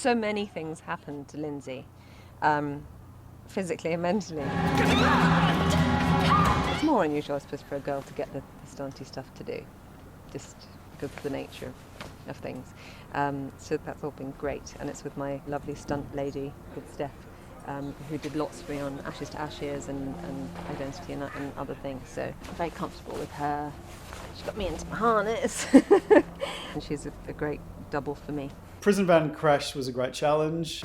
so many things happened to Lindsay, physically and mentally. It's more unusual, I suppose, for a girl to get the stunty stuff to do, just because of the nature of things. So that's all been great, and it's with my lovely stunt lady called Steph, who did lots for me on Ashes to Ashes and Identity and other things. So I'm very comfortable with her. She got me into my harness, and she's a great double for me. Prison van crash was a great challenge.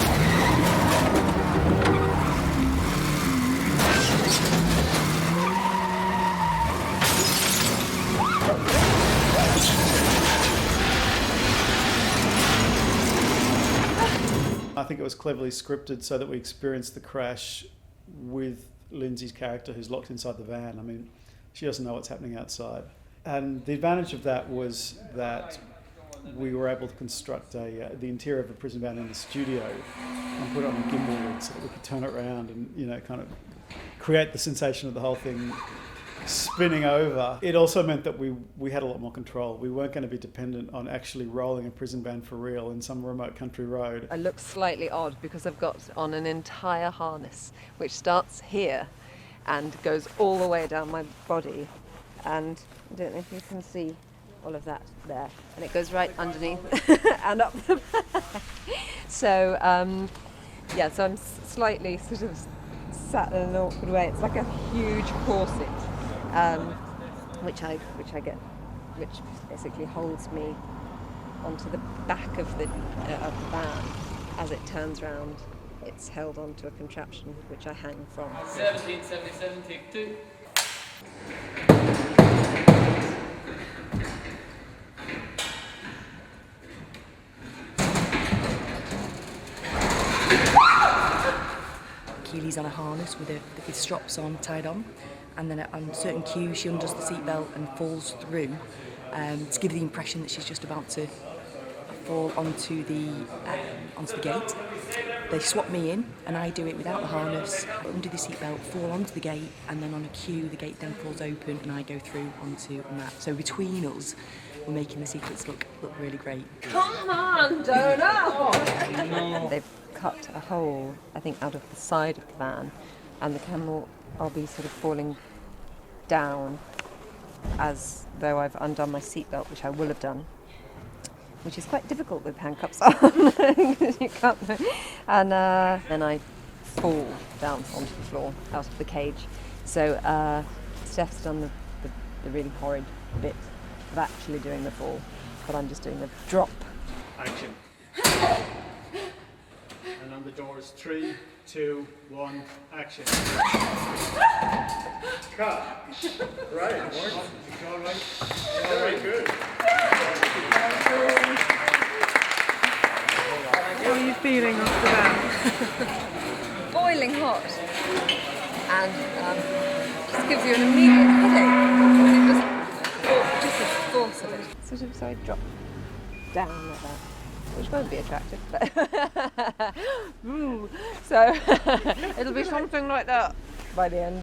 I think it was cleverly scripted so that we experienced the crash with Lindsay's character who's locked inside the van. I mean, she doesn't know what's happening outside. And the advantage of that was that we were able to construct the interior of a prison van in the studio and put it on a gimbal rig so that we could turn it around and, you know, kind of create the sensation of the whole thing spinning over. It also meant that we had a lot more control. We weren't going to be dependent on actually rolling a prison van for real in some remote country road. I look slightly odd because I've got on an entire harness which starts here and goes all the way down my body, and I don't know if you can see all of that there, and it goes right underneath and up the back. So so I'm slightly sort of sat in an awkward way. It's like a huge corset, which basically holds me onto the back of the van. As it turns round, it's held onto a contraption which I hang from. 1777, take 2. Keeley's on a harness with straps on, tied on, and then on certain cues she undoes the seatbelt and falls through to give the impression that she's just about to fall onto the gate. They swap me in, and I do it without the harness, undo the seatbelt, fall onto the gate, and then on a cue the gate then falls open and I go through onto that. So between us, we're making the sequence look really great. Come on, Donut! They've cut a hole, I think, out of the side of the van, and the camera will be sort of falling down as though I've undone my seatbelt, which I will have done, which is quite difficult with handcuffs on because you can't. And then I fall down onto the floor, out of the cage. So Steph's done the really horrid bit of actually doing the fall, but I'm just doing the drop. Action. And on the doors, 3, 2, 1, action. Cut. Right, it worked. It's all right. Very good. How are you feeling off the bat? Boiling hot, and just gives you an immediate headache. Just the force of it. Sort of, so I drop down like that, which won't be attractive, but so it'll be something like that by the end.